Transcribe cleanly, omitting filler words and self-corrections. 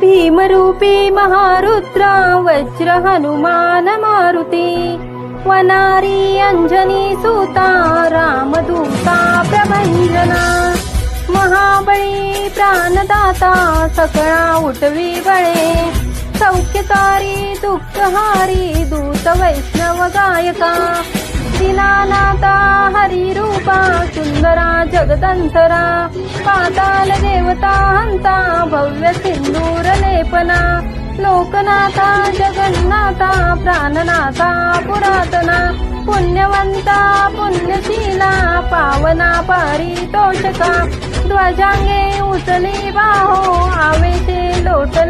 भीमरूपी महारुद्र वज्र हनुमान मारुती वनारी अंजनी सुता रामदूता प्रभंजना महाबळी प्राणदाता सकळा उठवी बळे सौख्यकारी दुःखहारी दूत वैष्णव गायका दीनानाथा हरिरूपा सुंदरा जगदंतरा पाताल देवता हंता भव्य सिंदूर लेपना लोकनाथा जगन्नाथा प्राणनाथा पुरातना पुण्यवंता पुण्यशीला पावना पारितोषका ध्वजांगे उचली बाहो आवेशे लोटले